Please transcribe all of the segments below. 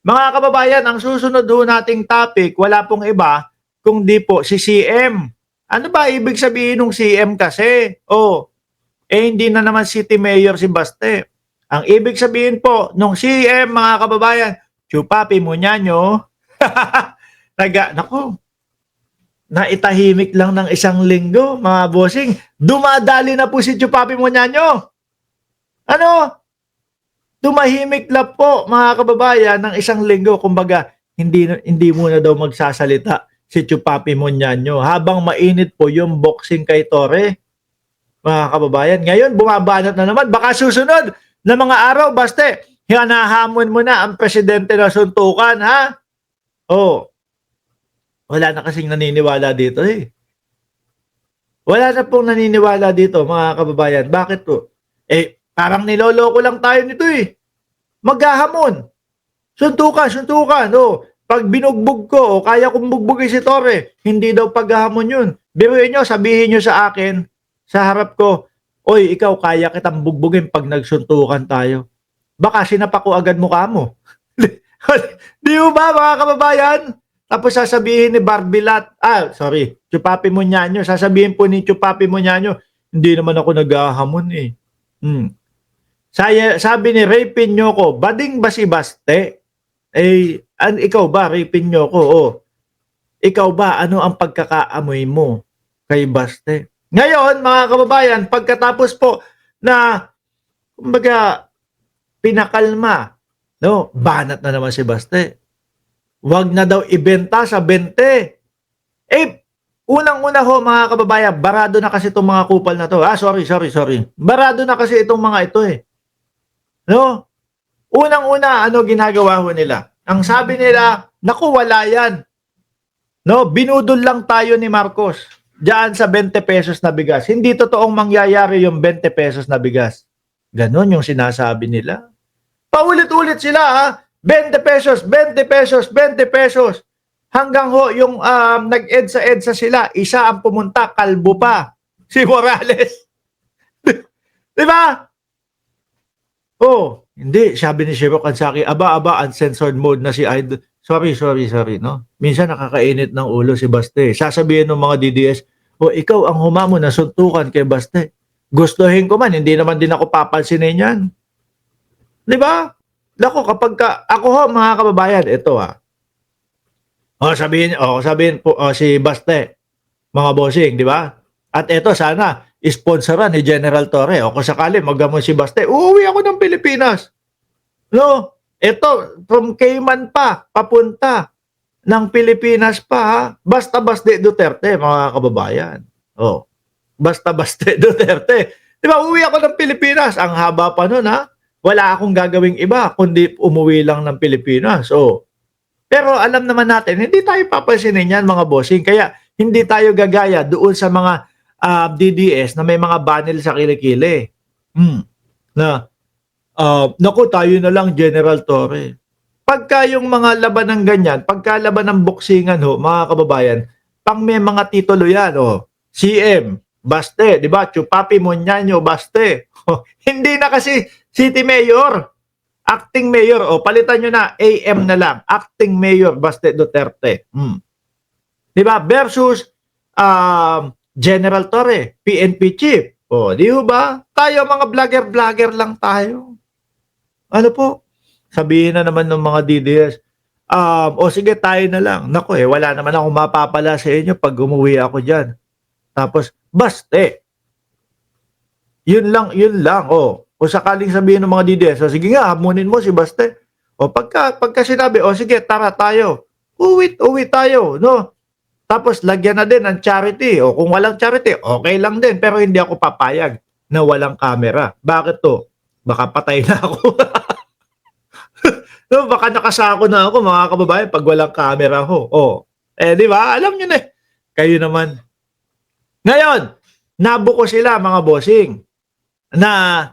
Mga kababayan, ang susunod ho nating topic, wala pong iba, kung di po si CM. Ano ba ibig sabihin ng CM kasi? Hindi na naman city mayor si Baste. Ang ibig sabihin po nung CM, mga kababayan, Chupapi Muñaño, nako, naitahimik lang ng isang linggo, mga bossing. Dumadali na po si Chupapi Muñaño. Ano? Tumahimik lang po, mga kababayan, ng isang linggo. Kumbaga, hindi muna daw magsasalita si Chupapi Muñaño habang mainit po yung boxing kay Torre, mga kababayan. Ngayon, bumabanat na naman. Baka susunod na mga araw, Baste, hinahamon mo na ang presidente na suntukan, ha? Wala na kasing naniniwala dito eh. Wala na pong naniniwala dito, mga kababayan. Bakit po? Parang niloloko lang tayo nito eh. Maghahamon. Suntukan. Pag binugbog ko, kaya kong bugbugin si Torre, hindi daw paghahamon yun. Biruin nyo, sabihin nyo sa akin, sa harap ko, oy, ikaw, kaya kitang bugbugin pag nagsuntukan tayo. Baka sinapak ko agad mukha mo. Di ba, mga kababayan? Tapos sasabihin ni Barbilat, Chupapi Muñaño, sasabihin po ni Chupapi Muñaño, hindi naman ako naghahamon eh. Sabi ni Ray Piñoco, bading ba si Baste? Ikaw ba, Ray Piñoco? Ikaw ba, ano ang pagkakaamoy mo kay Baste? Ngayon, mga kababayan, pagkatapos po na, kumbaga, pinakalma, no, banat na naman si Baste. Wag na daw ibenta sa 20. Unang-una ho, mga kababayan, barado na kasi itong mga kupal na to. Sorry. Barado na kasi itong mga ito eh. No? Unang-una, ano ginagawa ho nila? Ang sabi nila, naku, wala yan. No? Binudol lang tayo ni Marcos diyan sa 20 pesos na bigas. Hindi totoong mangyayari yung 20 pesos na bigas. Ganon yung sinasabi nila. Paulit-ulit sila, ha? 20 pesos. Hanggang ho, yung nag-EDSA sila, isa ang pumunta, kalbo pa. Si Morales. Di ba? Hindi. Sabi ni Shiro Kansaki, uncensored mode na si Idol. Sorry, no? Minsan nakakainit ng ulo si Baste. Sasabihin ng mga DDS, ikaw ang humamon na suntukan kay Baste. Gustuhin ko man, hindi naman din ako papansinin yan. Di ba? Lako, ako ho, mga kababayan, ito sabihin po si Baste, mga bossing, di ba? At ito, sana, sponsoran ni General Torre. Kung sakali, maggamon si Baste, uuwi ako ng Pilipinas. No? Ito, from Cayman pa, papunta ng Pilipinas pa, ha? Basta Baste Duterte, mga kababayan. Basta Baste Duterte. Di ba, uuwi ako ng Pilipinas. Ang haba pa nun, ha? Wala akong gagawing iba, kundi umuwi lang ng Pilipinas. Pero alam naman natin, hindi tayo papansinin yan, mga bossing. Kaya hindi tayo gagaya doon sa mga DDS na may mga banil sa kilikili. Naku, tayo na lang, General Torre. Pagka yung mga laban ng ganyan, pagka laban ng boksingan ho, mga kababayan, pang may mga titulo yan, CM, Baste, di ba? Chupapi Muñaño, Baste. Hindi na kasi City Mayor, Acting Mayor, palitan nyo na, AM na lang, Acting Mayor Baste Duterte. Di ba? Versus General Torre, PNP Chief. Di ba? Tayo mga vlogger lang tayo. Ano po? Sabihin na naman ng mga DDS, sige, tayo na lang. Naku wala naman akong mapapala sa inyo pag umuwi ako dyan. Tapos, Baste. Yun lang. O sakaling sabihin ng mga DDS, sige nga, hamunin mo si Baste. Pagka sinabi, sige, tara tayo. Uwi tayo, no? Tapos, lagyan na din ng charity. Kung walang charity, okay lang din. Pero hindi ako papayag na walang camera. Bakit to? Baka patay na ako. No, baka nakasako na ako, mga kababayan, pag walang camera ho. Di ba? Alam nyo na eh. Kayo naman. Ngayon, nabuko sila, mga bossing, na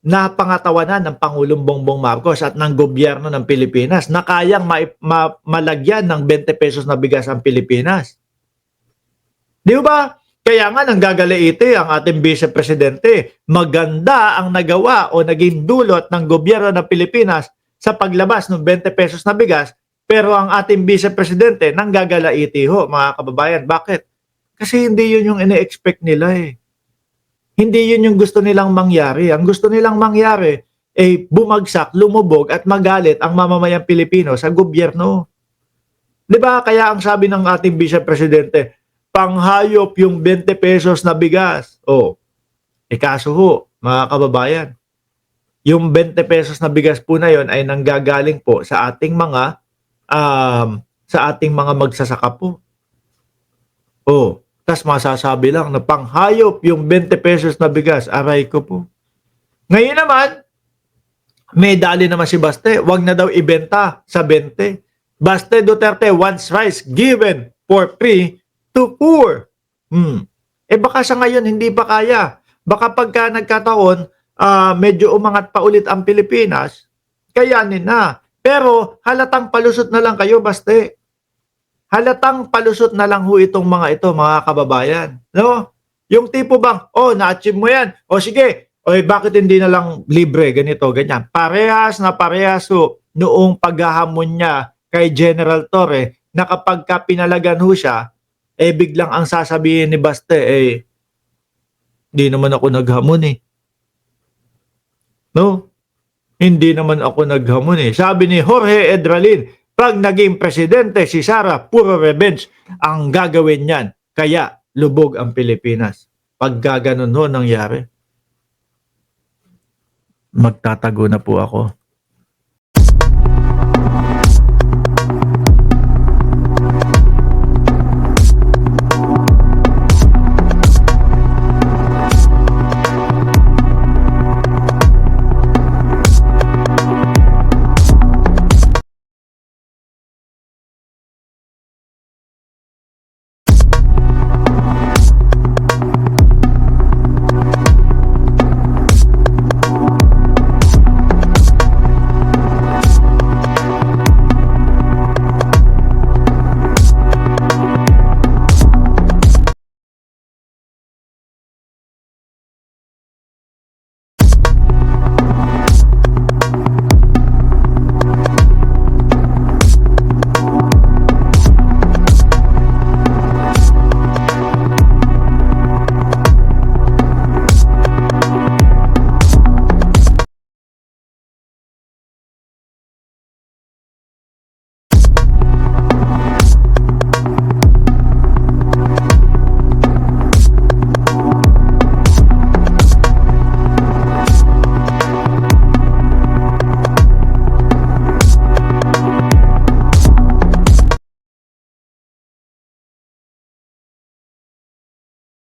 napangatawanan ng Pangulong Bongbong Marcos at ng gobyerno ng Pilipinas na kayang malagyan ng 20 pesos na bigas ang Pilipinas. Di ba? Kaya nga nanggagalaiti ang ating Vice Presidente. Maganda ang nagawa o naging dulot ng gobyerno ng Pilipinas sa paglabas ng 20 pesos na bigas, pero ang ating Vice Presidente nanggagalaiti ho, mga kababayan. Bakit? Kasi hindi yun yung ine-expect nila eh. Hindi yun yung gusto nilang mangyari. Ang gusto nilang mangyari ay bumagsak, lumubog at magalit ang mamamayang Pilipino sa gobyerno. 'Di ba? Kaya ang sabi ng ating Vice Presidente, panghayop yung 20 pesos na bigas. Oh, kaso ho, mga kababayan, yung 20 pesos na bigas po na yon ay nanggagaling po sa ating mga magsasaka po. Oh, tas masasabi lang na panghayop yung 20 pesos na bigas. Aray ko po. Ngayon naman, may dali naman si Baste, wag na daw ibenta sa 20. Baste Duterte wants rice given for free to poor. Baka sa ngayon hindi pa kaya. Baka pagka nagkataon, medyo umangat pa ulit ang Pilipinas, kayanin na. Pero halatang palusot na lang kayo, Baste. Halatang palusot na lang ho itong mga ito, mga kababayan. No? Yung tipo bang, na-achieve mo yan. O sige, bakit hindi na lang libre, ganito, ganyan. Parehas na parehas ho noong paghahamon niya kay General Torre na kapag ka pinalagan ho siya, biglang ang sasabihin ni Baste, hindi naman ako naghamon eh. No? Hindi naman ako naghamon eh. Sabi ni Jorge Edralin, pag naging presidente si Sara, puro revenge ang gagawin niyan. Kaya lubog ang Pilipinas. Pag gaganon ho nangyari, magtatago na po ako.